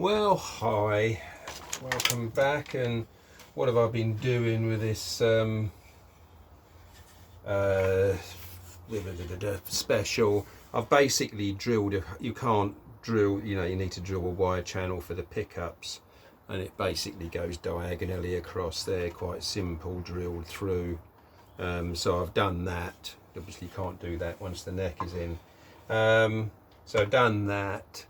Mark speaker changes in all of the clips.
Speaker 1: Well, hi, welcome back. And what have I been doing with this special? I've basically drilled, you can't drill, you need to drill a wire channel for the pickups, and it basically goes diagonally across there, quite simple, drilled through. So I've done that. Obviously can't do that once the neck is in. So I've done that.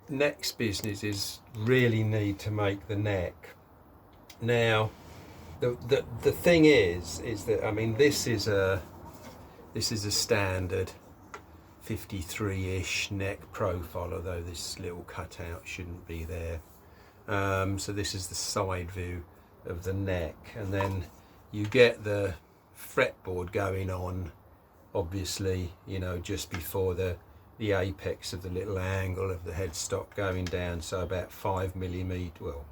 Speaker 1: Next business is really need to make the neck. Now the thing is that, I mean, this is a standard 53-ish neck profile, although this little cutout shouldn't be there. So this is the side view of the neck, and then you get the fretboard going on, obviously, just before the apex of the little angle of the headstock going down, so about 5mm, well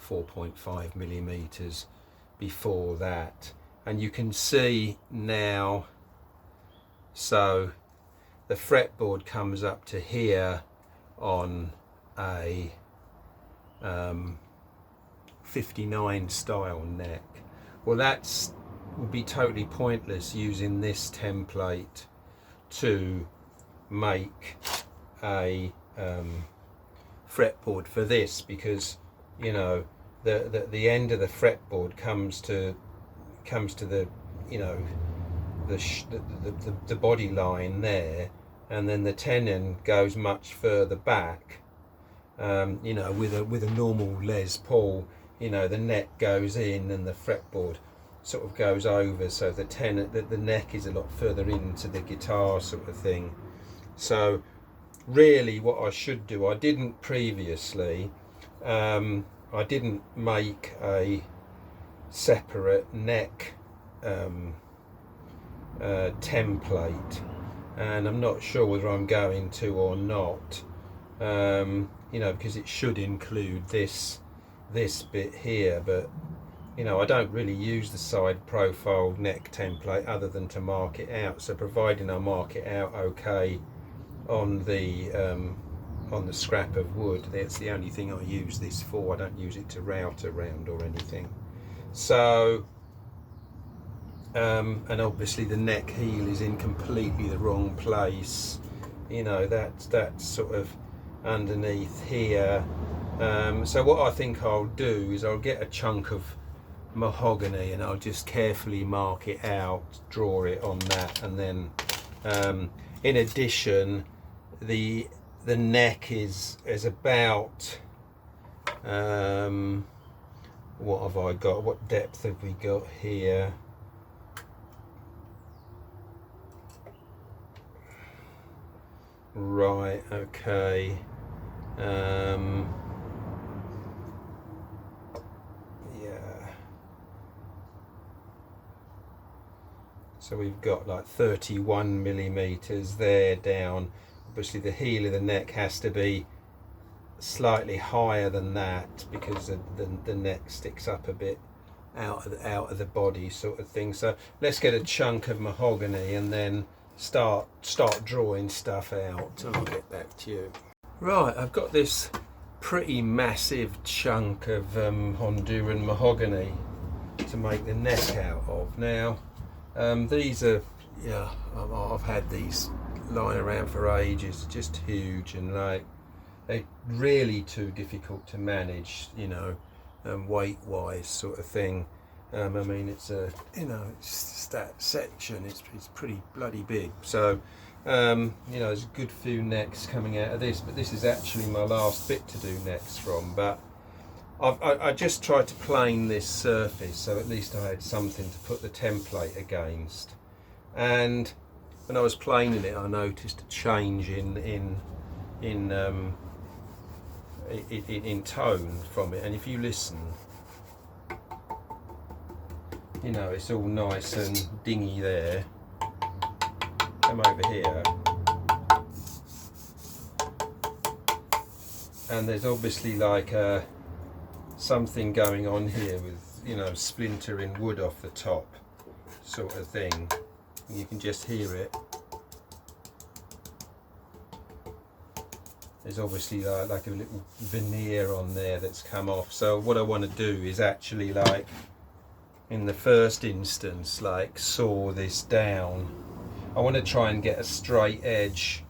Speaker 1: 4.5 millimeters before that. And you can see now, so the fretboard comes up to here on a 59 style neck. Well, that's would be totally pointless using this template to make a fretboard for this, because the end of the fretboard comes to the the body line there, and then the tenon goes much further back. With a normal Les Paul, the neck goes in and the fretboard sort of goes over, so the neck is a lot further into the guitar sort of thing. So really what I should do, I didn't previously, I didn't make a separate neck template, and I'm not sure whether I'm going to or not, because it should include this bit here, but I don't really use the side profile neck template other than to mark it out. So providing I mark it out okay on the scrap of wood, that's the only thing I use this for. I don't use it to route around or anything. So and obviously the neck heel is in completely the wrong place, that's sort of underneath here. So what I think I'll do is I'll get a chunk of mahogany and I'll just carefully mark it out, draw it on that, and then in addition, the neck is about what have I got? What depth have we got here? Right, okay. So we've got like 31 millimeters there down. Obviously the heel of the neck has to be slightly higher than that, because the neck sticks up a bit out of the body sort of thing. So let's get a chunk of mahogany and then start drawing stuff out, and I'll get back to you. Right, I've got this pretty massive chunk of Honduran mahogany to make the neck out of. Now these are, I've had these lying around for ages, just huge, and like they're really too difficult to manage, weight wise sort of thing. I mean, it's it's that section, it's pretty bloody big. So there's a good few necks coming out of this, but this is actually my last bit to do necks from. But I just tried to plane this surface, so at least I had something to put the template against. And when I was planing it, I noticed a change in tone from it. And if you listen, it's all nice and dingy there. Come over here, and there's obviously like something going on here with splintering wood off the top sort of thing. You can just hear it. there's obviously like a little veneer on there that's come off. So what I want to do is actually, like, in the first instance, like, saw this down. I want to try and get a straight edge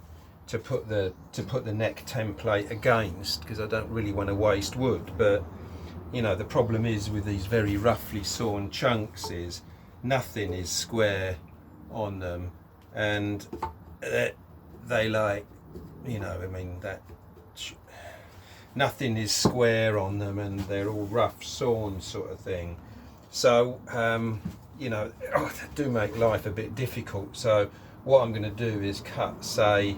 Speaker 1: to put the neck template against, because I don't really want to waste wood. But you know, the problem is with these very roughly sawn chunks is nothing is square on them, and they like, you know, I mean, that nothing is square on them, and they're all rough sawn sort of thing. So you know, they do make life a bit difficult. So what I'm going to do is cut, say,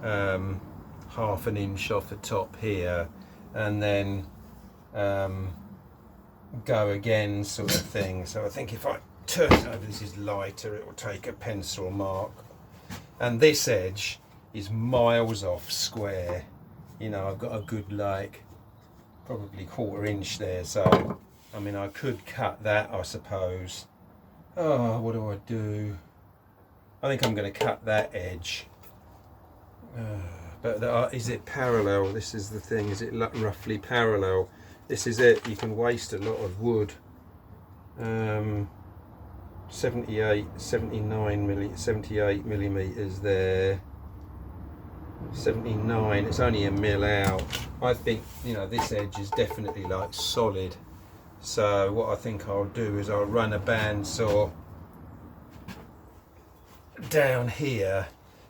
Speaker 1: half an inch off the top here, and then go again, sort of thing. So I think if I turn it over, this is lighter, it will take a pencil mark. And this edge is miles off square. You know, I've got a good, like, probably 1/4 inch there. So I mean, I could cut that, I suppose. Oh, what do I do? I think I'm going to cut that edge. But is it parallel? This is the thing. Is it roughly parallel? This is it. You can waste a lot of wood. 78 millimeters there. 79. It's only a mil out. I think, you know, this edge is definitely, like, solid. So what I think I'll do is I'll run a bandsaw down here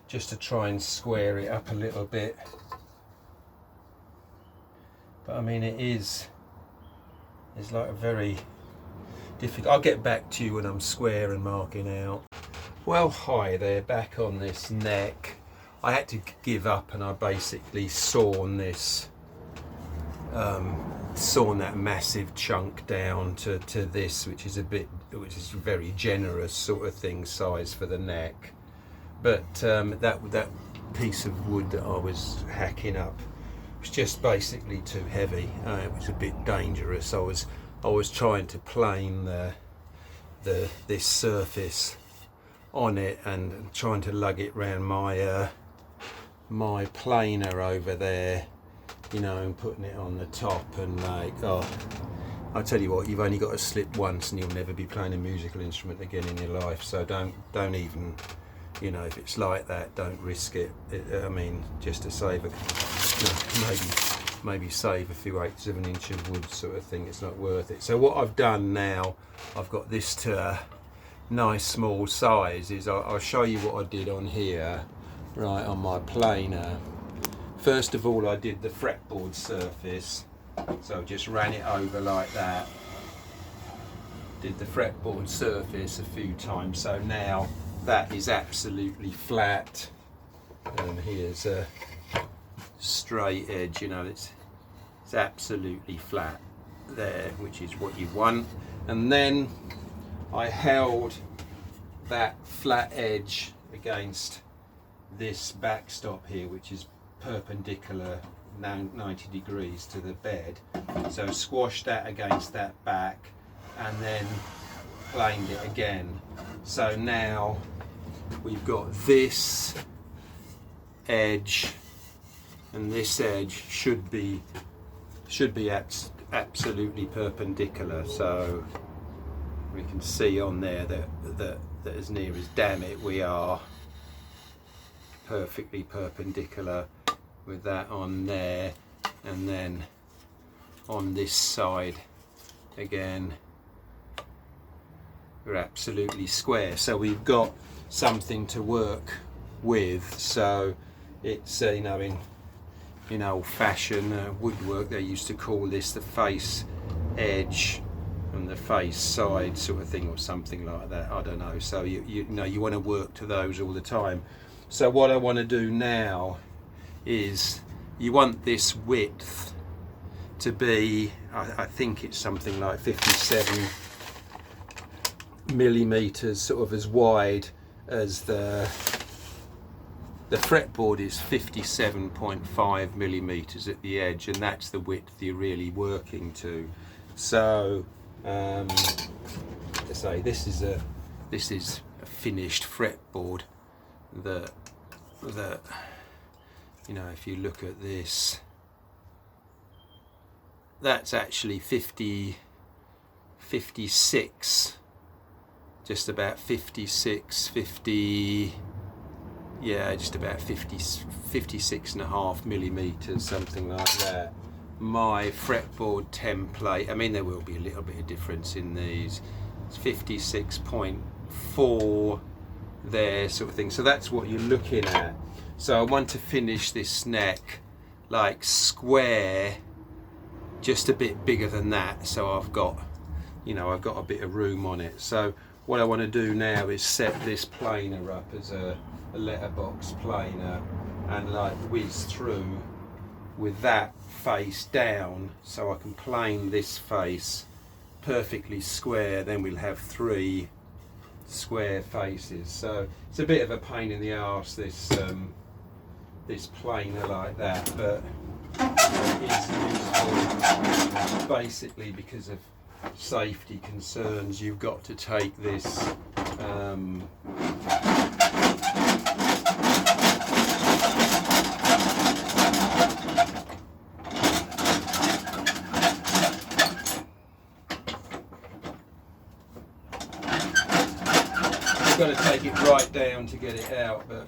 Speaker 1: just to try and square it up a little bit. But I mean, it's like a very difficult. I'll get back to you when I'm square and marking out. Well, hi there, back on this neck. I had to give up, and I basically sawn this, sawn that massive chunk down to this, which is very generous sort of thing, size for the neck. But that piece of wood that I was hacking up was just basically too heavy. It was a bit dangerous. I was trying to plane this surface on it and trying to lug it round my planer over there, you know, and putting it on the top, and like, oh, I tell you what, you've only got to slip once and you'll never be playing a musical instrument again in your life. So don't even, you know, if it's like that, don't risk it. I mean, just to save maybe save a few 1/8 of an inch of wood sort of thing, it's not worth it. So what I've done now, I've got this to a nice small size, is I'll show you what I did on here, right, on my planer. First of all, I did the fretboard surface, so just ran it over like that. Did the fretboard surface a few times, so now that is absolutely flat, and here's a straight edge, you know, it's absolutely flat there, which is what you want. And then I held that flat edge against this backstop here, which is perpendicular 90 degrees to the bed, so squash that against that back and then planed it again. So now we've got this edge, and this edge should be absolutely perpendicular. So we can see on there that as near as damn it we are perfectly perpendicular with that on there, and then on this side again we're absolutely square. So we've got something to work with. So it's you know, in old-fashioned woodwork they used to call this the face edge and the face side sort of thing, or something like that, I don't know. So you know, you want to work to those all the time. So what I want to do now is, you want this width to be, I think it's something like 57 millimeters, sort of as wide as the fretboard is 57.5 millimeters at the edge, and that's the width you're really working to. So let's say this is a finished fretboard that you know, if you look at this, that's actually 56, just about 56, 50, yeah, just about 56.5 millimeters, something like that. My fretboard template, I mean, there will be a little bit of difference in these. It's 56.4 there, sort of thing. So that's what you're looking at. So I want to finish this neck like square, just a bit bigger than that. So I've got, you know, I've got a bit of room on it. So what I want to do now is set this planer up as a letterbox planer and like whiz through with that face down, so I can plane this face perfectly square. Then we'll have 3 square faces. So it's a bit of a pain in the arse, this this planer like that, but it's useful basically because of safety concerns. You've got to take this you've got to take it right down to get it out, but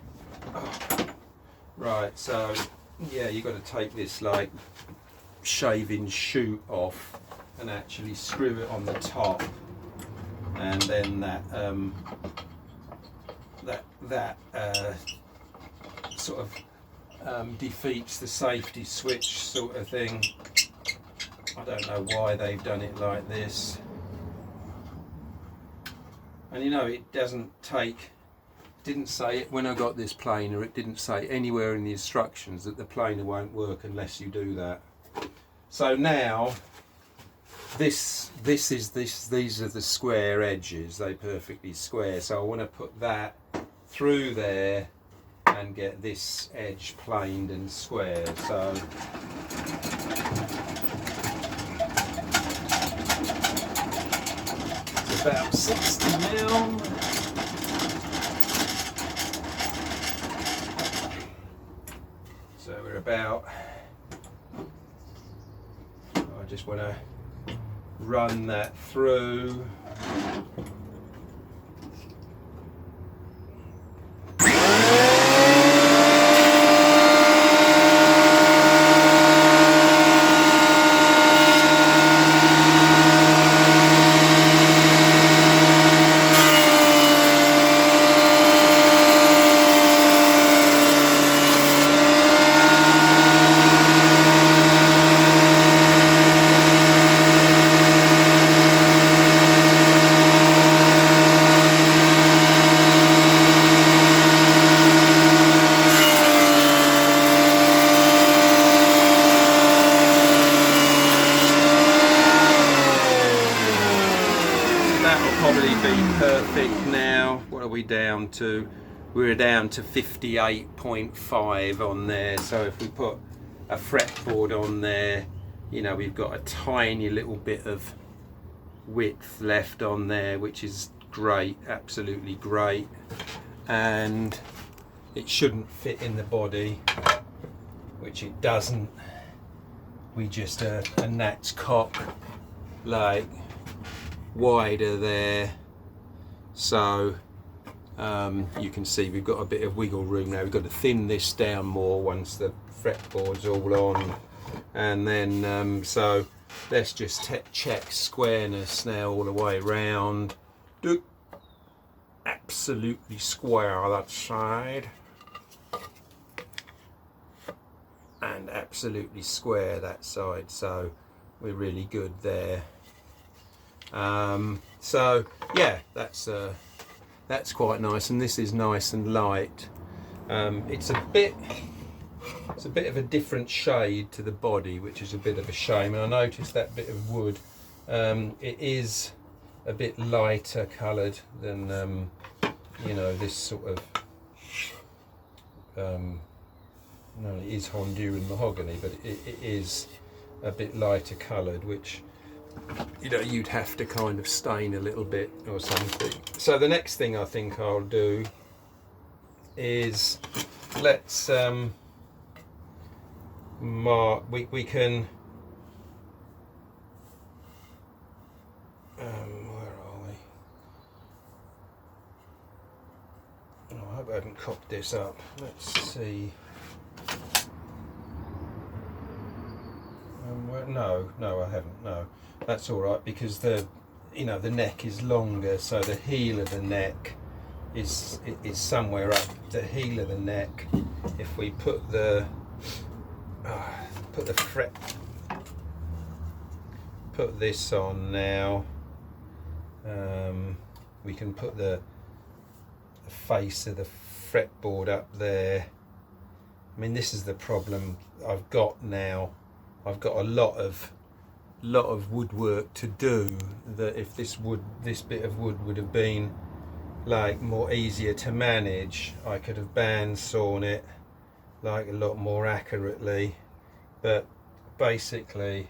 Speaker 1: right, so yeah, you've got to take this like shaving shoot off and actually screw it on the top, and then that sort of defeats the safety switch sort of thing. I don't know why they've done it like this. And you know, it doesn't take, didn't say it when I got this planer, it didn't say anywhere in the instructions that the planer won't work unless you do that. So now these are the square edges, they perfectly square, so I want to put that through there and get this edge planed and square. So it's about 60 mil. So we're about, I just want to run that through. Perfect now. What are we down to? We're down to 58.5 on there. So if we put a fretboard on there, you know, we've got a tiny little bit of width left on there, which is great, absolutely great. And it shouldn't fit in the body, which it doesn't. We just a gnat's cock, like wider there. So you can see we've got a bit of wiggle room now. We've got to thin this down more once the fretboard's all on, and then so let's just check squareness now all the way around. Absolutely square that side, and absolutely square that side. So we're really good there. So yeah, that's quite nice, and this is nice and light. It's a bit of a different shade to the body, which is a bit of a shame. And I noticed that bit of wood, it is a bit lighter coloured than you know, this sort of no, it is Honduran mahogany, but it is a bit lighter coloured, which, you know, you'd have to kind of stain a little bit or something. So the next thing I think I'll do is let's we can where are we? Oh, I hope I haven't cocked this up. Let's see. No, I haven't. No, that's all right, because the neck is longer, so the heel of the neck is somewhere up the heel of the neck. If we put the fret, put this on now, we can put the face of the fretboard up there. I mean, this is the problem I've got now. I've got a lot of woodwork to do, that if this bit of wood would have been like more easier to manage, I could have bandsawn it like a lot more accurately. But basically,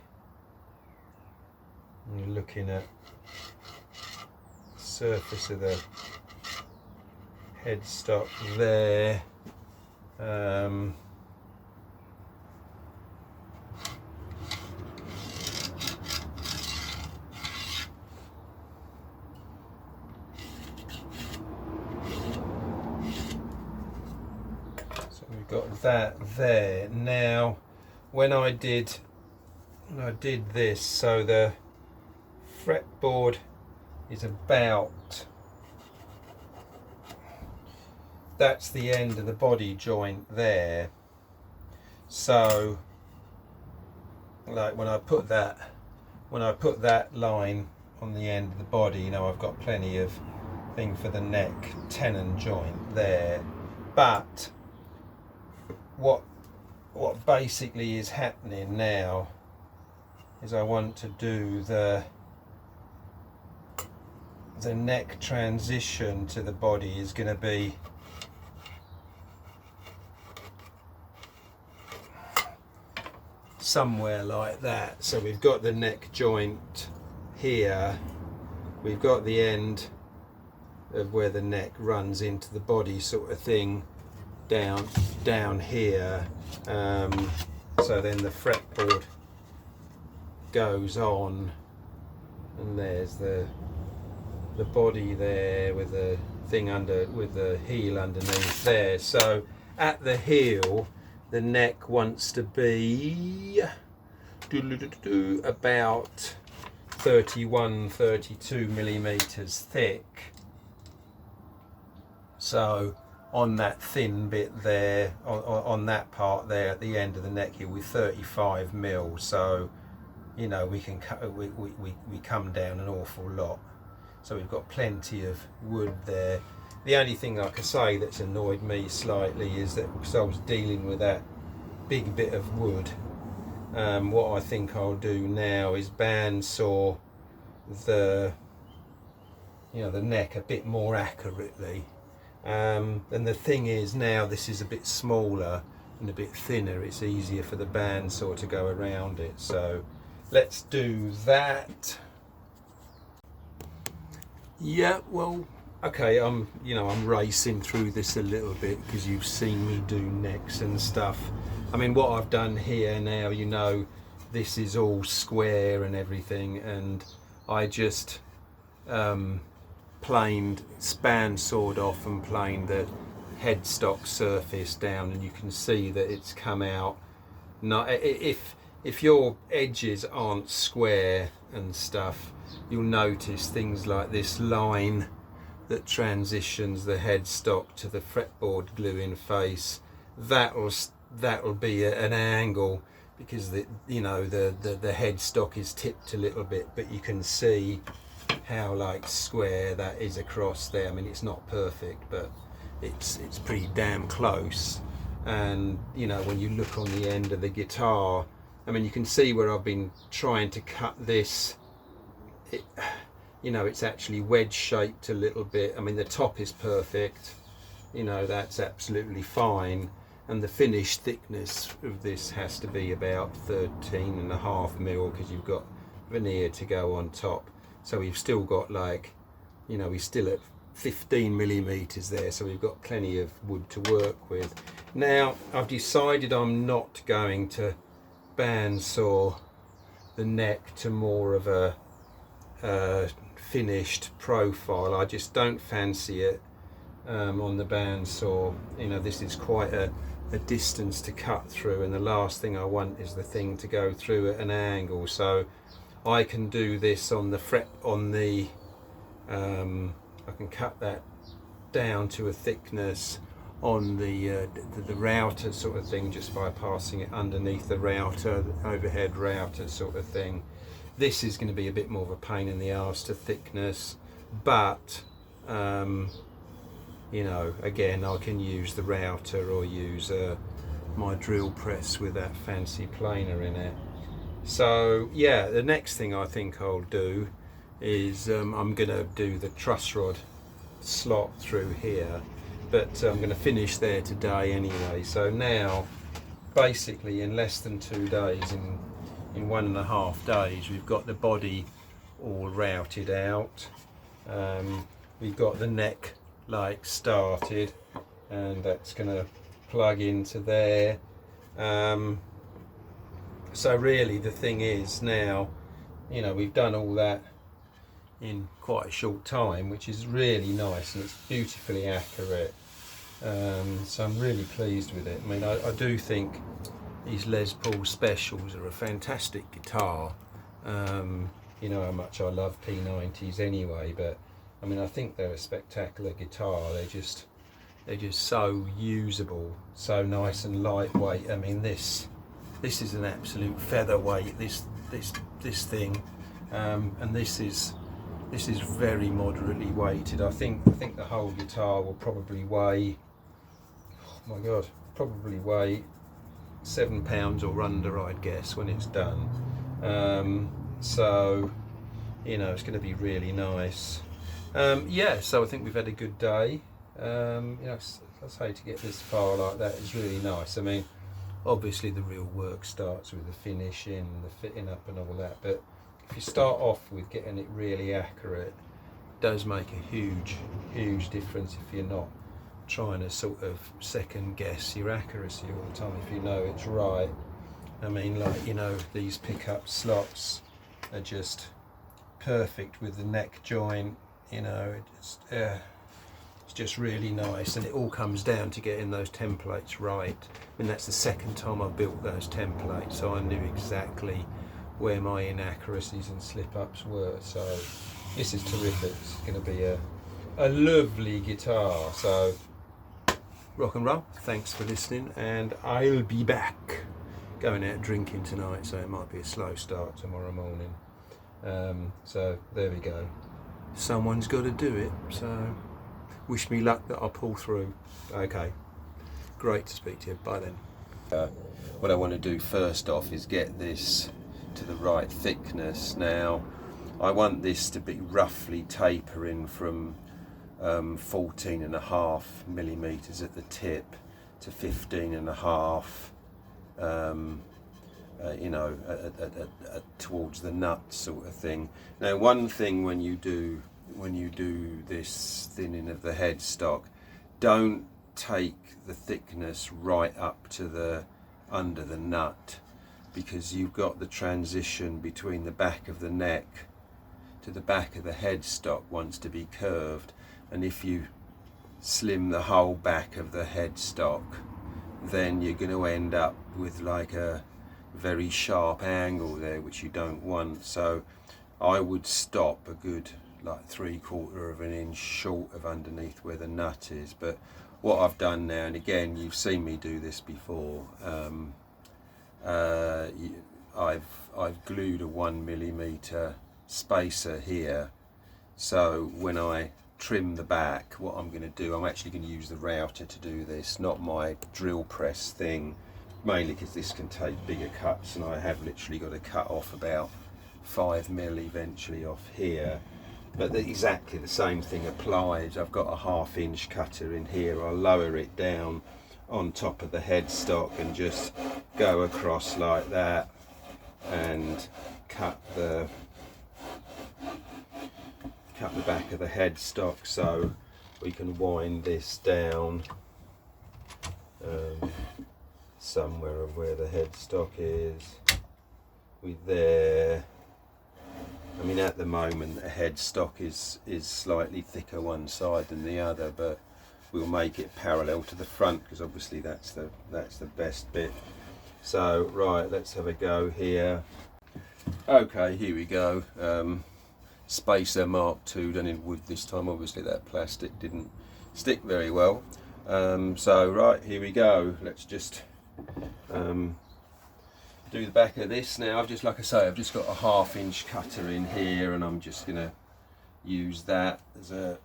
Speaker 1: you're looking at the surface of the headstock there. We've got that there. Now, when I did this, so the fretboard is about, that's the end of the body joint there. So, like when I put that line on the end of the body, I've got plenty of thing for the neck tenon joint there. But what basically is happening now is I want to do the neck transition to the body is going to be somewhere like that. So we've got the neck joint here, we've got the end of where the neck runs into the body sort of thing down here, so then the fretboard goes on, and there's the body there with the thing with the heel underneath there. So at the heel, the neck wants to be about 32 millimeters thick. So on that thin bit there, on that part there at the end of the neck here, with 35 mil. So we can we come down an awful lot. So we've got plenty of wood there. The only thing, like I say, that's annoyed me slightly is that because I was dealing with that big bit of wood, what I think I'll do now is bandsaw the neck a bit more accurately. And the thing is, now this is a bit smaller and a bit thinner, it's easier for the bandsaw to go around it. So let's do that. Yeah, well, okay, I'm racing through this a little bit because you've seen me do necks and stuff. I mean, what I've done here now, this is all square and everything, and I just sawed off and planed the headstock surface down, and you can see that it's come out. If your edges aren't square and stuff, you'll notice things like this line that transitions the headstock to the fretboard glue-in face. That'll be an angle because the headstock is tipped a little bit, but you can see how like square that is across there. I mean, it's not perfect, but it's pretty damn close. And when you look on the end of the guitar, I mean, you can see where I've been trying to cut this. It's actually wedge shaped a little bit. I mean, the top is perfect, that's absolutely fine, and the finished thickness of this has to be about 13.5 mil because you've got veneer to go on top. So we've still got we're still at 15 millimeters there, so we've got plenty of wood to work with. Now I've decided I'm not going to bandsaw the neck to more of a finished profile. I just don't fancy it on the bandsaw. You know, this is quite a distance to cut through, and the last thing I want is the thing to go through at an angle. So I can do this on the I can cut that down to a thickness on the router sort of thing, just by passing it underneath the router, the overhead router sort of thing. This is going to be a bit more of a pain in the arse to thickness, but you know, again, I can use the router or use my drill press with that fancy planer in it. So yeah, the next thing I think I'll do is I'm going to do the truss rod slot through here, but I'm going to finish there today anyway. So now basically in less than 2 days, in 1.5 days, we've got the body all routed out. We've got the neck like started, and that's going to plug into there. So really the thing is now, you know, we've done all that in quite a short time, which is really nice, and it's beautifully accurate. So I'm really pleased with it. I mean, I do think these Les Paul Specials are a fantastic guitar. You know how much I love P90s anyway, but I mean, I think they're a spectacular guitar. They're just so usable, so nice and lightweight. I mean, this is an absolute featherweight. This thing, and this is very moderately weighted. I think the whole guitar will probably weigh, oh my god, probably weigh 7 pounds or under, I'd guess, when it's done. So you know, it's going to be really nice. Yeah, so I think we've had a good day. You know, I say, to get this far like that is really nice. I mean, obviously the real work starts with the finishing, the fitting up and all that, but if you start off with getting it really accurate, it does make a huge difference if you're not trying to sort of second guess your accuracy all the time, if you know it's right. I mean, like, you know, these pickup slots are just perfect with the neck joint, you know, it's just really nice, and it all comes down to getting those templates right. I mean, that's the second time I've built those templates, so I knew exactly where my inaccuracies and slip-ups were. So this is terrific. It's going to be a lovely guitar. So rock and roll. Thanks for listening, and I'll be back. Going out drinking tonight, so it might be a slow start tomorrow morning. So there we go. Someone's got to do it, so wish me luck that I'll pull through. Okay, great to speak to you. Bye then. What I want to do first off is get this to the right thickness. Now I want this to be roughly tapering from 14.5 millimeters at the tip to 15.5, you know, towards the nut sort of thing. Now, one thing when you do this thinning of the headstock, don't take the thickness right up to the under the nut, because you've got the transition between the back of the neck to the back of the headstock wants to be curved, and if you slim the whole back of the headstock, then you're going to end up with like a very sharp angle there, which you don't want. So I would stop a good like 3/4 of an inch short of underneath where the nut is. But what I've done now, and again, you've seen me do this before, I've glued a 1 millimeter spacer here, so when I trim the back, what I'm going to do, I'm actually going to use the router to do this, not my drill press thing, mainly because this can take bigger cuts, and I have literally got to cut off about 5 mil eventually off here. But exactly the same thing applies. I've got a 1/2 inch cutter in here. I'll lower it down on top of the headstock and just go across like that and cut the back of the headstock. So we can wind this down somewhere of where the headstock is. With there, I mean at the moment the headstock is slightly thicker one side than the other, but we'll make it parallel to the front because obviously that's the best bit. So right, let's have a go here. Okay, here we go. Spacer Mark II done in wood this time. Obviously that plastic didn't stick very well. So right, here we go. Let's just do the back of this now. I've just, like I say, I've just got a 1/2 inch cutter in here, and I'm just gonna use that as to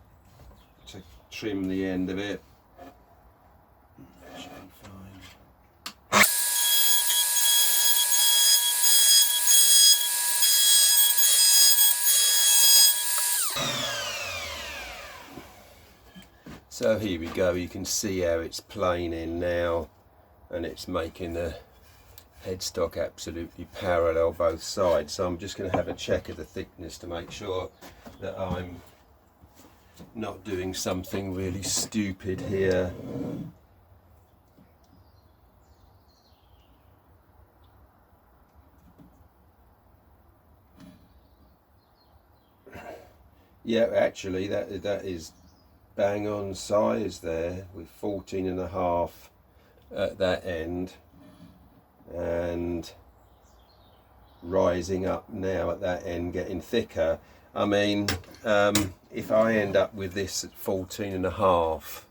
Speaker 1: trim the end of it. That should be fine. So here we go. You can see how it's planing now, and it's making the headstock absolutely parallel both sides. So I'm just going to have a check of the thickness to make sure that I'm not doing something really stupid here. Yeah, actually that is bang on size there, with 14.5 at that end and rising up now at that end, getting thicker. I mean, if I end up with this at 14.5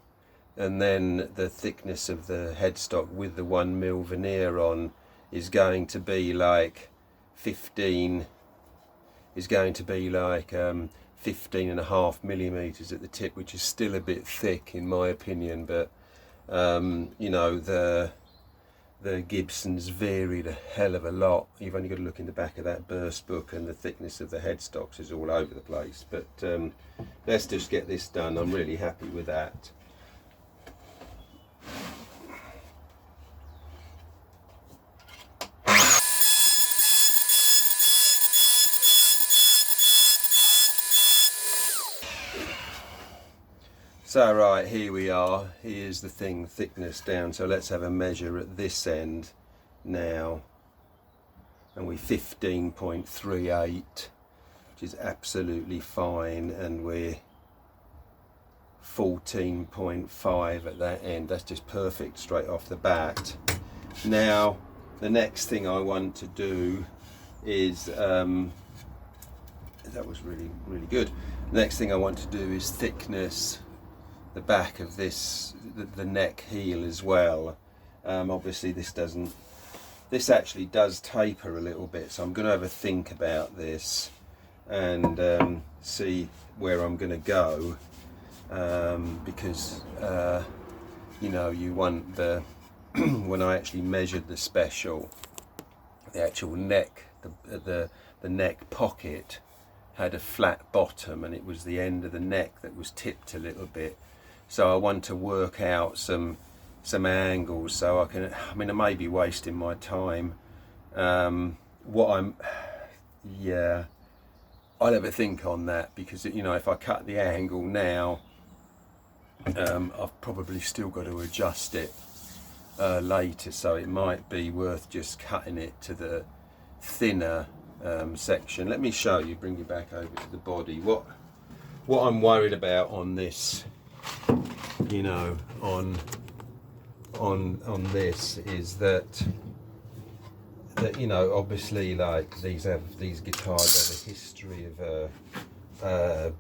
Speaker 1: and then the thickness of the headstock with the 1mm veneer on is going to be like 15, is going to be like 15.5 millimeters at the tip, which is still a bit thick in my opinion, but you know, the Gibsons varied a hell of a lot. You've only got to look in the back of that burst book and the thickness of the headstocks is all over the place. But let's just get this done. I'm really happy with that. So right, here we are. Here's the thing, thickness down. So let's have a measure at this end now. And we're 15.38, which is absolutely fine. And we're 14.5 at that end. That's just perfect straight off the bat. Now, the next thing I want to do is, that was really, really good. The next thing I want to do is thickness the back of this, the neck heel as well. Obviously this actually does taper a little bit, so I'm going to have a think about this and see where I'm going to go, because you know, you want the when I actually measured the special, the actual neck, the neck pocket had a flat bottom, and it was the end of the neck that was tipped a little bit. So I want to work out some angles so I can, I mean, I may be wasting my time. Yeah, I'll have a think on that, because, you know, if I cut the angle now, I've probably still got to adjust it later, so it might be worth just cutting it to the thinner section. Let me show you, bring you back over to the body. What I'm worried about on this, you know, on this is that you know, obviously, like these guitars have a history of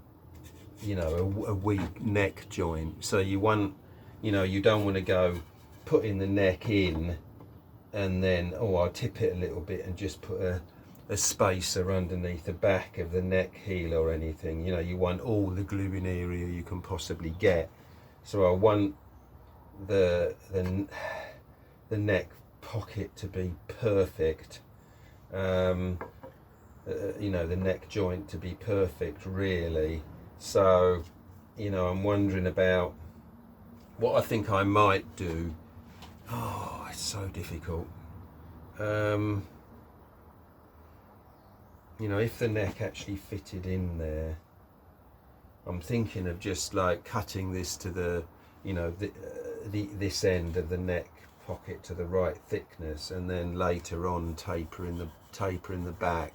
Speaker 1: you know, a weak neck joint. So you want, you know, you don't want to go putting the neck in and then, oh, I'll tip it a little bit and just put a spacer underneath the back of the neck heel or anything. You know, you want all the gluing area you can possibly get. So I want the neck pocket to be perfect, you know, the neck joint to be perfect, really. So, you know, I'm wondering about what I think I might do. Oh, it's so difficult. You know, if the neck actually fitted in there, I'm thinking of just like cutting this to the, you know, this end of the neck pocket to the right thickness, and then later on taper in the back,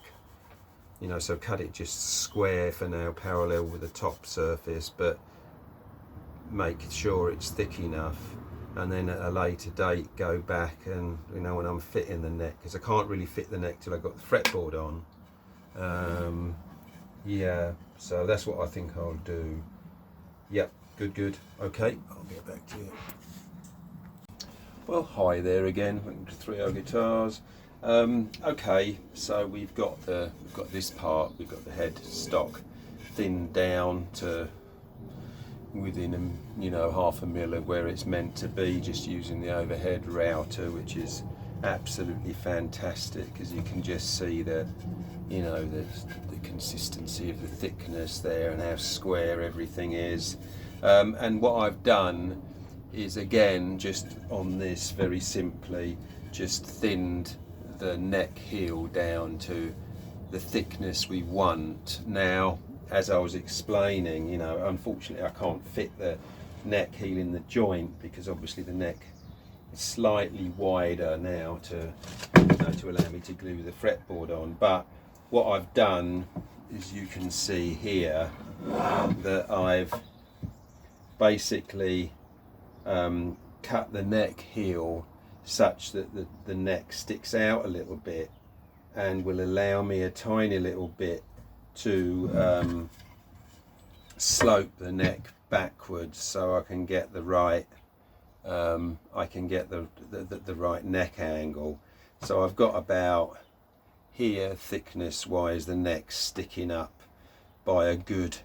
Speaker 1: you know, so cut it just square for now, parallel with the top surface, but make sure it's thick enough, and then at a later date go back and, you know, when I'm fitting the neck, because I can't really fit the neck till I've got the fretboard on. Yeah, so that's what I think I'll do. Yep, good. Okay, I'll get back to you. Well, hi there again. Welcome to 3R Guitars. Okay, so we've got this part. We've got the headstock thinned down to within you know, 1/2 mil of where it's meant to be, just using the overhead router, which is absolutely fantastic, because you can just see the, you know, the consistency of the thickness there and how square everything is. And what I've done is, again, just on this, very simply just thinned the neck heel down to the thickness we want. Now, as I was explaining, you know, unfortunately I can't fit the neck heel in the joint, because obviously the neck is slightly wider now to, you know, to allow me to glue the fretboard on. But what I've done is, you can see here that I've basically cut the neck heel such that the neck sticks out a little bit, and will allow me a tiny little bit to slope the neck backwards, so I can get the right the right neck angle. So I've got about here, thickness wise, the neck sticking up by a good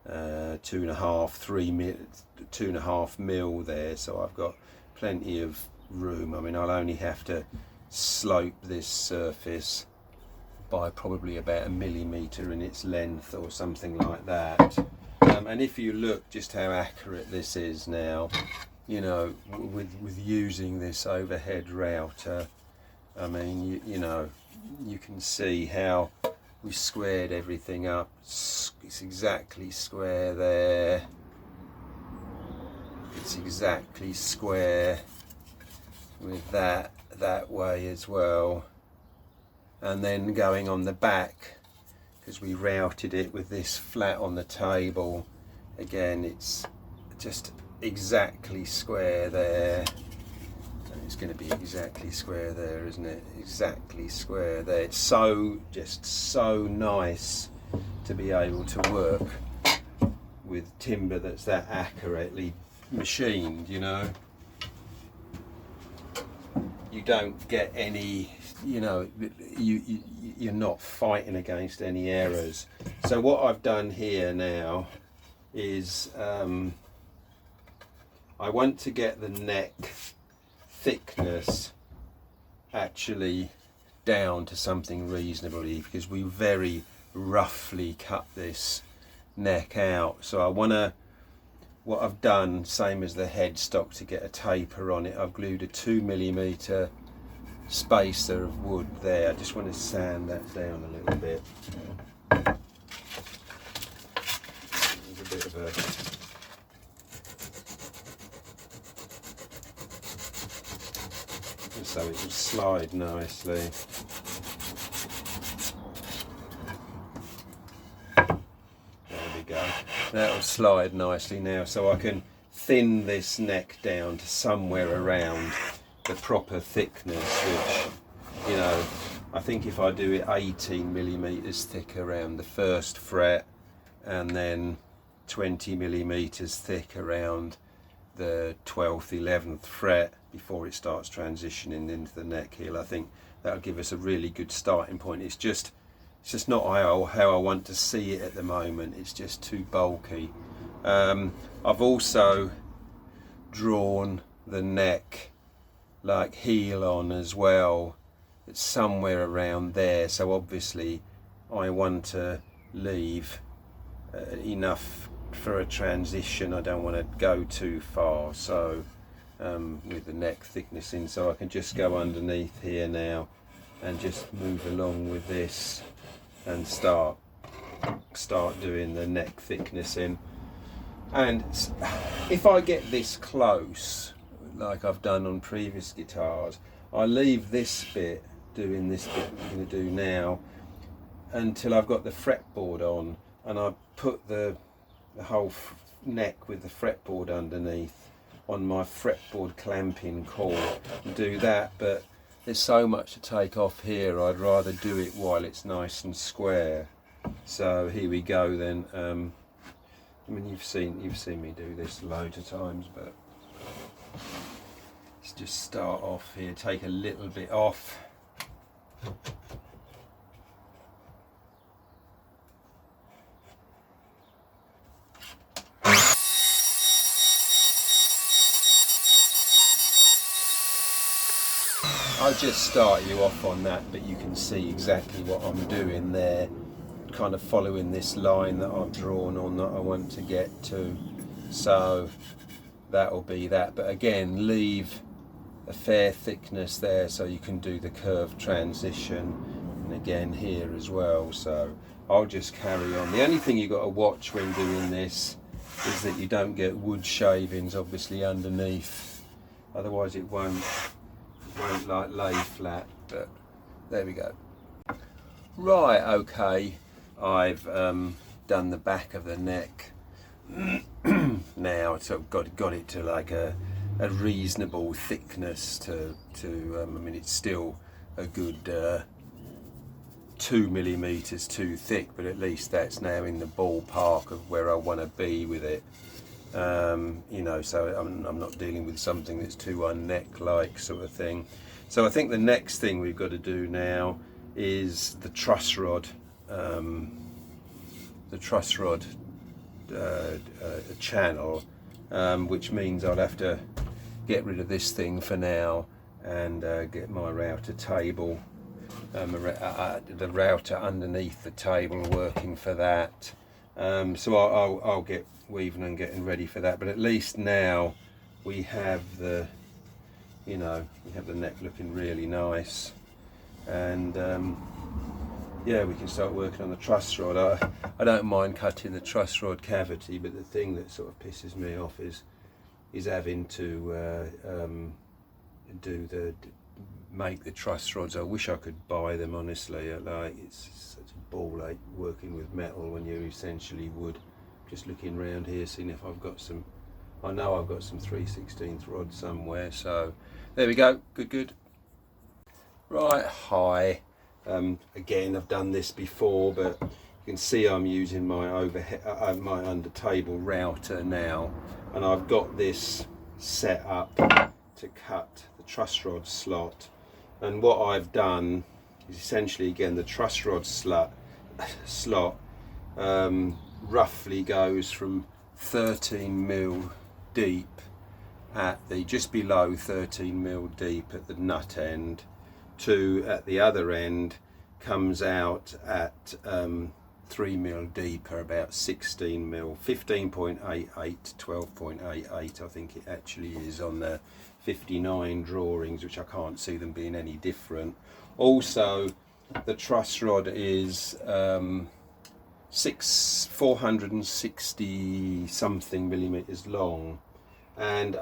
Speaker 1: 2.5 mil there, so I've got plenty of room. I mean, I'll only have to slope this surface by probably about 1 millimeter in its length or something like that. And if you look just how accurate this is now, you know, with using this overhead router, I mean, you know, you can see how we squared everything up. It's exactly square there. It's exactly square with that way as well. And then going on the back, because we routed it with this flat on the table, again, it's just exactly square there. And it's going to be exactly square there, isn't it? Exactly square there. It's just so nice to be able to work with timber that's that accurately machined, you know. You don't get any, you know, you're not fighting against any errors. So what I've done here now is I want to get the neck thickness actually down to something reasonably, because we very roughly cut this neck out. So I want to, what I've done, same as the headstock, to get a taper on it, I've glued a 2 millimeter spacer of wood there. I just want to sand that down a little bit. There's a bit of a so it will slide nicely. There we go. That will slide nicely now, so I can thin this neck down to somewhere around the proper thickness, which, you know, I think if I do it 18 millimeters thick around the first fret, and then 20 millimeters thick around the 12th, 11th fret before it starts transitioning into the neck heel, I think that'll give us a really good starting point. It's just not how I want to see it at the moment. It's just too bulky. I've also drawn the neck like heel on as well. It's somewhere around there, so obviously I want to leave enough for a transition. I don't want to go too far, so with the neck thickness in, so I can just go underneath here now and just move along with this and start start doing the neck thickness in. And if I get this close, like I've done on previous guitars, I leave this bit, doing this bit I'm going to do now, until I've got the fretboard on, and I put the whole neck with the fretboard underneath on my fretboard clamping cord and do that. But there's so much to take off here, I'd rather do it while it's nice and square. So here we go then. I mean, you've seen me do this loads of times, but let's just start off here, take a little bit off. I'll just start you off on that, but you can see exactly what I'm doing there, kind of following this line that I've drawn on that I want to get to. So that'll be that, but again, leave a fair thickness there so you can do the curved transition, and again here as well. So I'll just carry on. The only thing you've got to watch when doing this is that you don't get wood shavings obviously underneath, otherwise it won't like lay flat. But there we go. Right, okay, I've done the back of the neck now, so I've got it to like a reasonable thickness to I mean, it's still a good 2 millimeters too thick, but at least that's now in the ballpark of where I want to be with it. You know, so I'm not dealing with something that's too unneck-like sort of thing. So I think the next thing we've got to do now is the truss rod. Channel, which means I'll have to get rid of this thing for now and get my router table, the router underneath the table working for that. So I'll get weaving and getting ready for that, but at least now we have the, you know, we have the neck looking really nice, and yeah, we can start working on the truss rod. I don't mind cutting the truss rod cavity, but the thing that sort of pisses me off is having to make the truss rods. I wish I could buy them, honestly. Like, it's such a ball ache working with metal when you're essentially wood. Just looking around here, seeing if I've got some. I know I've got some 3/16 rods somewhere. So there we go. Good. Right, hi. Again, I've done this before, but you can see I'm using my my under table router now, and I've got this set up to cut the truss rod slot. And what I've done is essentially, again, the truss rod slot roughly goes from 13 mil deep at the, just below 13 mil deep at the nut end, to at the other end comes out at 3 mil deeper, about 16 mil, 15.88, 12.88 I think it actually is on the 59 drawings, which I can't see them being any different. Also, the truss rod is 460 something millimeters long, and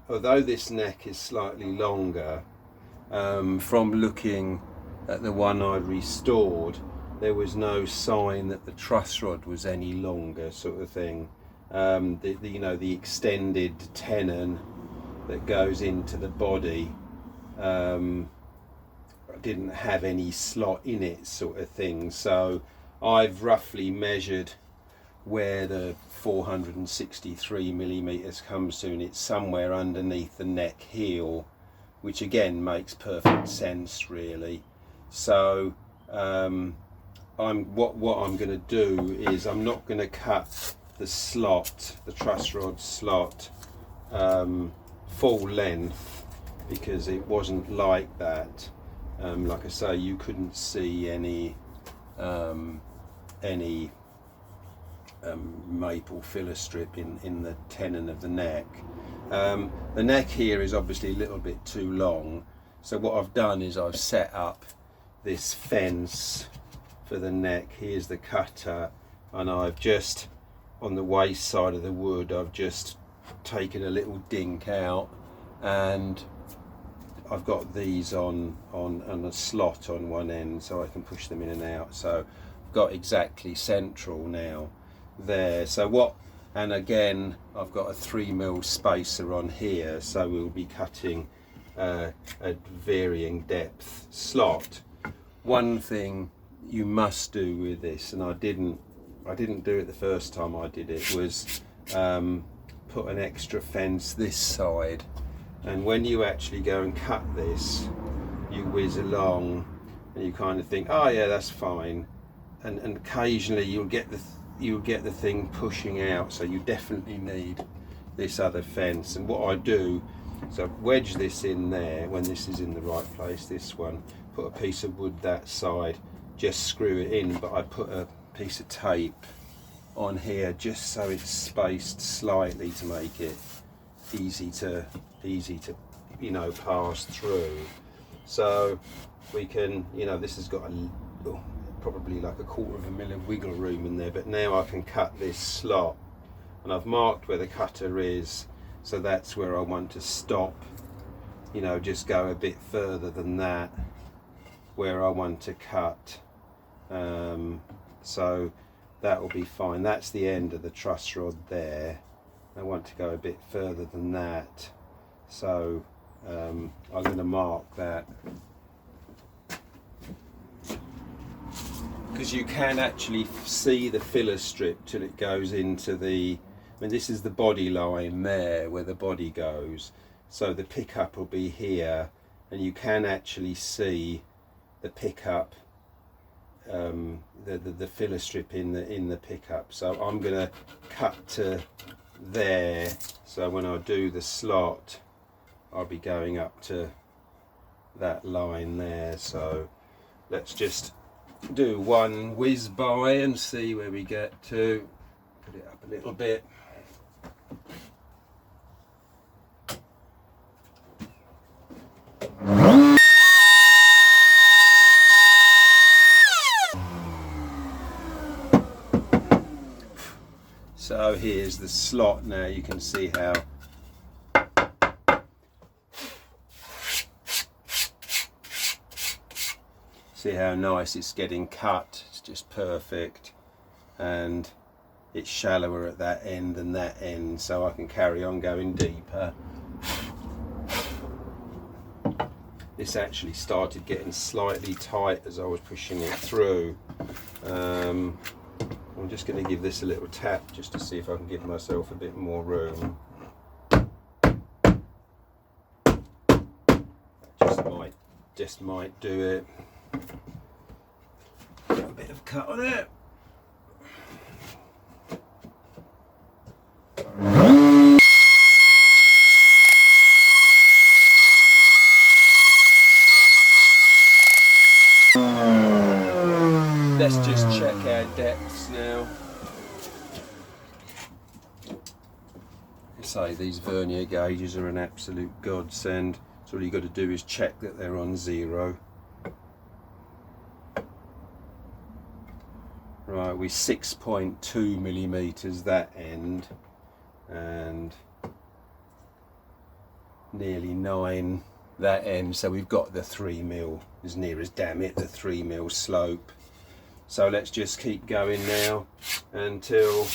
Speaker 1: although this neck is slightly longer, from looking at the one I restored, there was no sign that the truss rod was any longer, sort of thing. You know, the extended tenon that goes into the body didn't have any slot in it, sort of thing. So I've roughly measured where the 463 millimeters comes to, and it's somewhere underneath the neck heel, which again makes perfect sense, really. So what I'm going to do is, I'm not going to cut the slot, the truss rod slot, full length, because it wasn't like that. Like I say, you couldn't see any maple filler strip in the tenon of the neck. The neck here is obviously a little bit too long, so what I've done is I've set up this fence for the neck. Here's the cutter, and I've just, on the waist side of the wood, I've just taken a little dink out, and I've got these on a slot on one end so I can push them in and out. So I've got exactly central now there. So what, and again I've got a 3mm spacer on here, so we'll be cutting a varying depth slot. One thing you must do with this, and I didn't do it the first time I did it, was put an extra fence this side. And when you actually go and cut this, you whiz along and you kind of think, oh yeah, that's fine, and occasionally you'll get the thing pushing out, so you definitely need this other fence. And what I do is I wedge this in there when this is in the right place, this one, put a piece of wood that side, just screw it in, but I put a piece of tape on here just so it's spaced slightly to make it easy to you know, pass through. So we can, you know, this has got probably like 1/4 mil of wiggle room in there, but now I can cut this slot, and I've marked where the cutter is, so that's where I want to stop, you know, just go a bit further than that where I want to cut. So that will be fine. That's the end of the truss rod there. I want to go a bit further than that, so I'm going to mark that, because you can actually see the filler strip till it goes into the, I mean, this is the body line there where the body goes, so the pickup will be here, and you can actually see the pickup, the filler strip in the pickup. So I'm going to cut to there, so when I do the slot I'll be going up to that line there. So let's just do one whiz by and see where we get to. Put it up a little bit. So here's the slot now. You can see how nice it's getting cut. It's just perfect, and it's shallower at that end than that end, so I can carry on going deeper. This actually started getting slightly tight as I was pushing it through. I'm just going to give this a little tap just to see if I can give myself a bit more room. Just might do it. Got a bit of cut on it. Let's just check our depths now. Say these vernier gauges are an absolute godsend. So all you've got to do is check that they're on 0. Right, we're 6.2 millimeters that end, and nearly 9 that end. So we've got the 3mm, as near as, damn it, the 3mm slope. So let's just keep going now until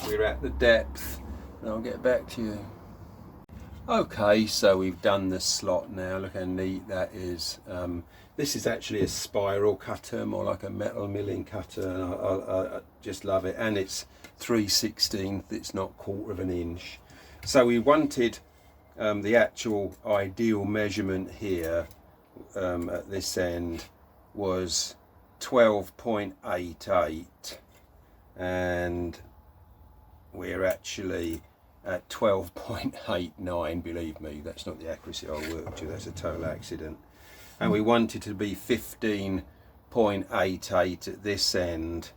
Speaker 1: we're at the depth, and I'll get back to you. Okay, so we've done the slot now. Look how neat that is. This is actually a spiral cutter, more like a metal milling cutter, and I just love it. And it's 3/16, it's not 1/4 inch. So we wanted the actual ideal measurement here at this end was 12.88, and we're actually at 12.89. Believe me, that's not the accuracy I worked to, that's a total accident. And we wanted to be 15.88 at this end,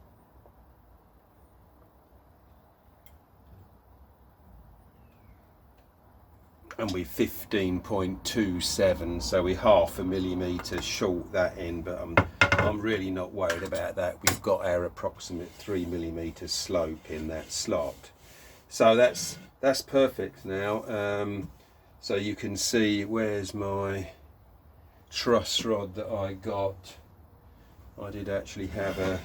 Speaker 1: and we're 15.27, so we're 0.5 millimeter short that end, but I'm really not worried about that. We've got our approximate 3mm slope in that slot, so that's perfect now. So you can see, where's my truss rod that I got? I did actually have a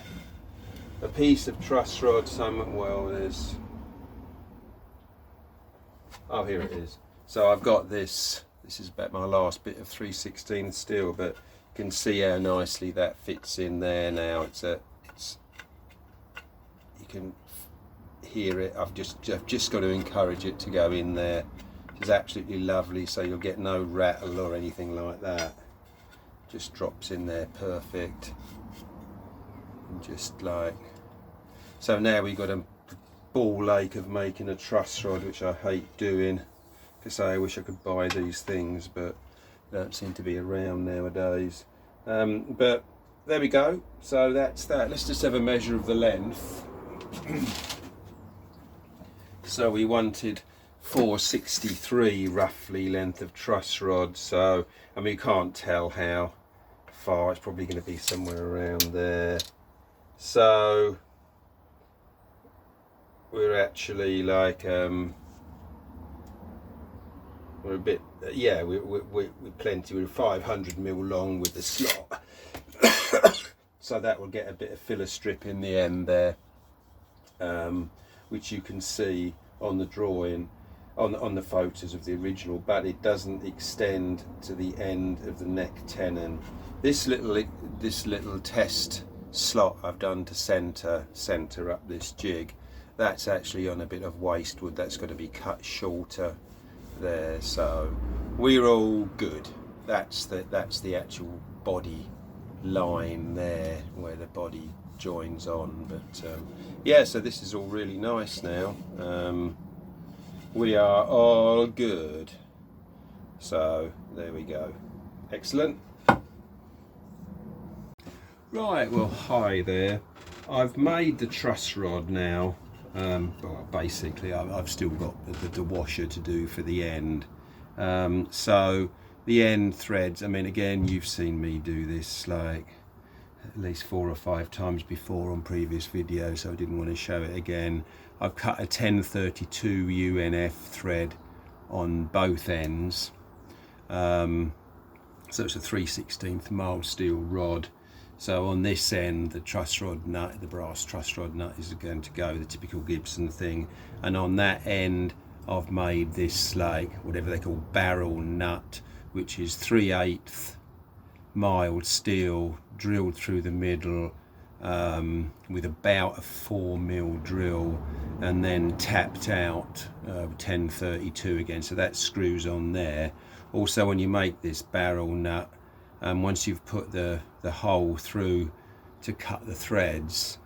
Speaker 1: piece of truss rod somewhere. Well, there's, oh, here it is. So I've got this. This is about my last bit of 3/16 steel, but you can see how nicely that fits in there now. You can hear it. I've just got to encourage it to go in there. It's absolutely lovely, so you'll get no rattle or anything like that. Just drops in there perfect. And just like so, now we've got a ball ache of making a truss rod, which I hate doing, because I wish I could buy these things, but they don't seem to be around nowadays. But there we go. So that's that. Let's just have a measure of the length. So we wanted 463 roughly length of truss rod, so I mean, you can't tell how far. It's probably going to be somewhere around there. So we're actually like we're a bit, yeah, we're plenty. We're 500mm long with the slot. So that will get a bit of filler strip in the end there, which you can see on the drawing, on the photos of the original, but it doesn't extend to the end of the neck tenon. This little test slot I've done to center up this jig, that's actually on a bit of waste wood. That's got to be cut shorter there, so we're all good. That's the actual body line there where the body joins on. But yeah, so this is all really nice now. We are all good. So there we go. Excellent. Right, well, hi there. I've made the truss rod now. Well, basically I've still got the washer to do for the end. So the end threads, I mean, again, you've seen me do this like at least 4 or 5 times before on previous videos, so I didn't want to show it again. I've cut a 1032 UNF thread on both ends. So it's a 3/16 mild steel rod. So on this end, the truss rod nut, the brass truss rod nut is going to go, the typical Gibson thing. And on that end, I've made this like, whatever they call barrel nut, which is 3/8 mild steel drilled through the middle with about a 4mm drill, and then tapped out 1032 again. So that screws on there. Also, when you make this barrel nut, once you've put the hole through to cut the threads,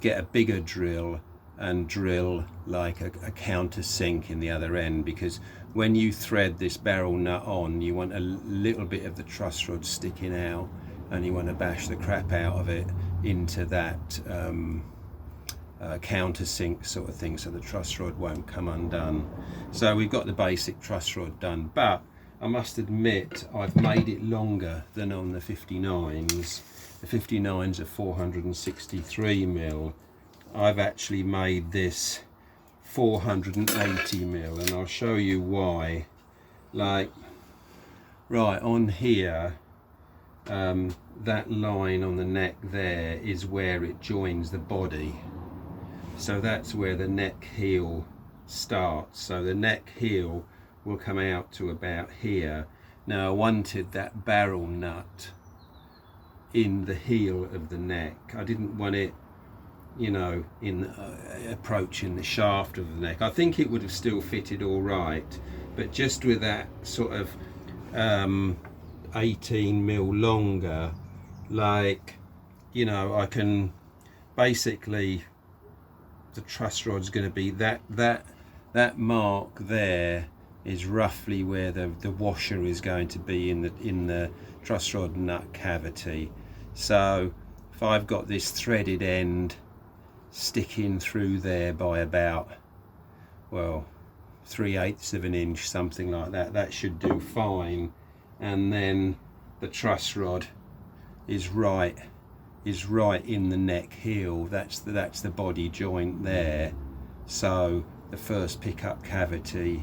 Speaker 1: get a bigger drill and drill like a countersink in the other end, because when you thread this barrel nut on, you want a little bit of the truss rod sticking out, and you want to bash the crap out of it into that countersink sort of thing, so the truss rod won't come undone. So we've got the basic truss rod done, but I must admit I've made it longer than on the 59s. The 59s are 463mm. I've actually made this 480mm, and I'll show you why. Like, right on here, that line on the neck there is where it joins the body. So that's where the neck heel starts. So the neck heel will come out to about here. Now I wanted that barrel nut in the heel of the neck. I didn't want it, you know, in approaching the shaft of the neck. I think it would have still fitted all right, but just with that sort of 18mm longer, like, you know, I can basically, the truss rod's going to be that mark there is roughly where the washer is going to be in the truss rod nut cavity. So if I've got this threaded end sticking through there by about, well, 3/8 of an inch, something like that, that should do fine. And then the truss rod is right is right in the neck heel. That's the body joint there. So the first pickup cavity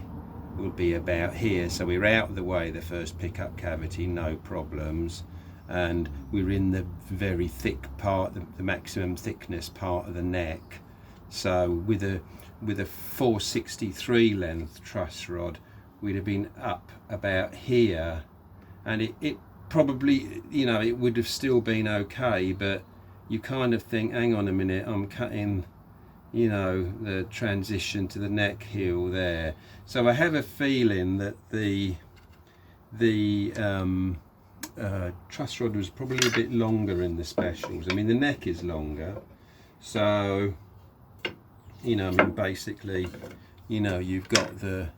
Speaker 1: will be about here. So we're out of the way, the first pickup cavity, no problems. And we're in the very thick part, the maximum thickness part of the neck. So with a 463 length truss rod, we'd have been up about here, and it probably, you know, it would have still been okay, but you kind of think, hang on a minute, I'm cutting, you know, the transition to the neck heel there. So I have a feeling that the truss rod was probably a bit longer in the specials. I mean, the neck is longer, so, you know, I mean, basically, you know, you've got the,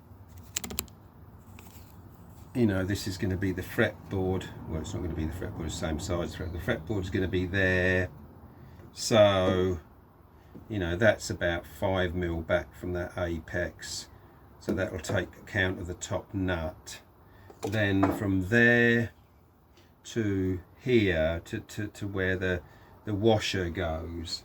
Speaker 1: you know, this is going to be the fretboard. Well, it's not going to be the fretboard, it's the same size. The fretboard is going to be there. So, you know, that's about 5 mil back from that apex. So that will take account of the top nut. Then from there to here, to where the washer goes,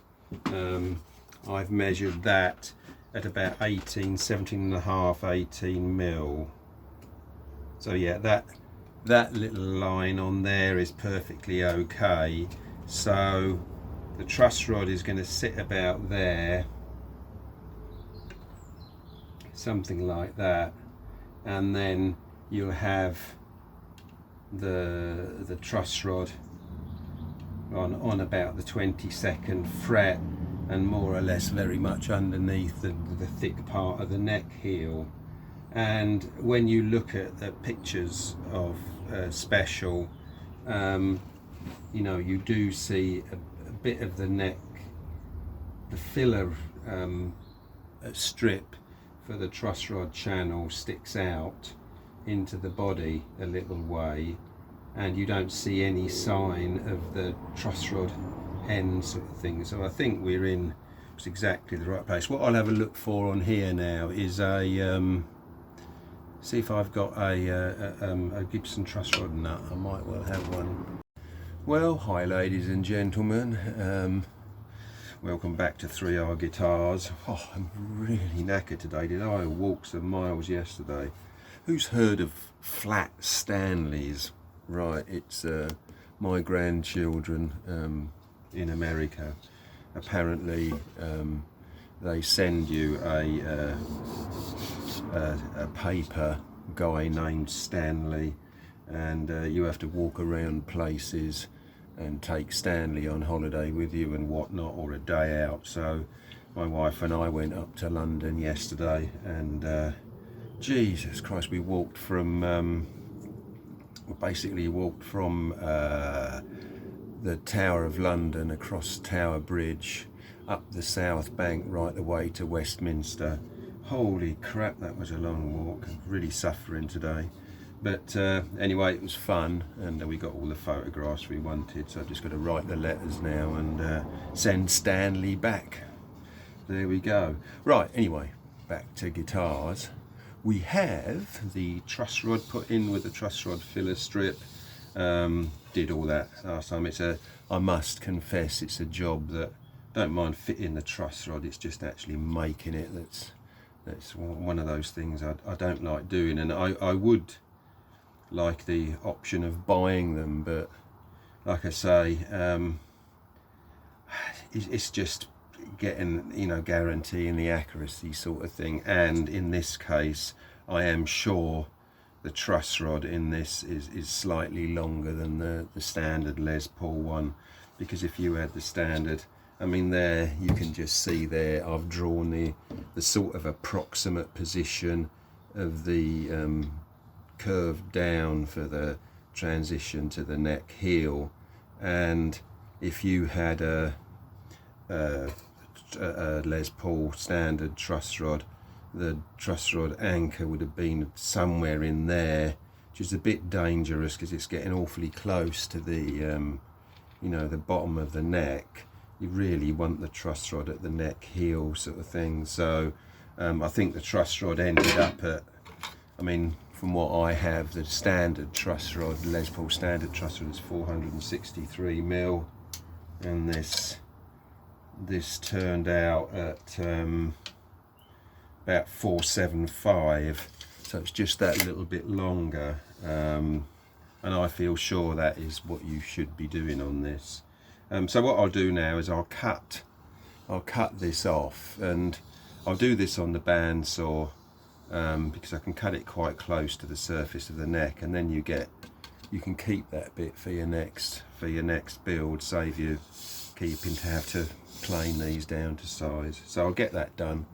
Speaker 1: I've measured that at about 17 and a half, 18 mil. So yeah, that little line on there is perfectly okay. So the truss rod is going to sit about there, something like that, and then you'll have the truss rod on about the 22nd fret, and more or less very much underneath the thick part of the neck heel. And when you look at the pictures of special, you know, you do see a bit of the neck, the filler strip for the truss rod channel sticks out into the body a little way, and you don't see any sign of the truss rod end sort of thing. So I think we're in exactly the right place. What I'll have a look for on here now is a see if I've got a Gibson truss rod nut. I might well have one. Well, hi ladies and gentlemen, welcome back to 3R Guitars. Oh, I'm really knackered today. Did I walk some miles yesterday? Who's heard of flat Stanleys? Right, it's my grandchildren in America. Apparently they send you a paper guy named Stanley, and you have to walk around places and take Stanley on holiday with you and whatnot, or a day out. So my wife and I went up to London yesterday, and Jesus Christ, we walked from basically walked from the Tower of London across Tower Bridge up the South Bank right the way to Westminster. Holy crap, that was a long walk. I'm really suffering today. But anyway, it was fun, and we got all the photographs we wanted, so I've just got to write the letters now and send Stanley back. There we go. Right, anyway, back to guitars. We have the truss rod put in with the truss rod filler strip. Did all that last time. I must confess, it's a job that I don't mind fitting the truss rod, it's just actually making it that's one of those things I don't like doing. And I would like the option of buying them, but like I say, it's just getting, you know, guaranteeing the accuracy sort of thing. And in this case, I am sure the truss rod in this is slightly longer than the standard Les Paul one, because if you had the standard, I mean, there you can just see there I've drawn the sort of approximate position of the curve down for the transition to the neck heel. And if you had a Les Paul standard truss rod, the truss rod anchor would have been somewhere in there, which is a bit dangerous because it's getting awfully close to the you know, the bottom of the neck. You really want the truss rod at the neck heel sort of thing. So I think the truss rod ended up at, I mean, from what I have, the standard truss rod, Les Paul standard truss rod, is 463 mil. and this turned out at about 475, so it's just that little bit longer, and I feel sure that is what you should be doing on this. So what I'll do now is I'll cut this off, and I'll do this on the bandsaw because I can cut it quite close to the surface of the neck, and then you can keep that bit for your next build, save you keeping to have to plane these down to size. So I'll get that done.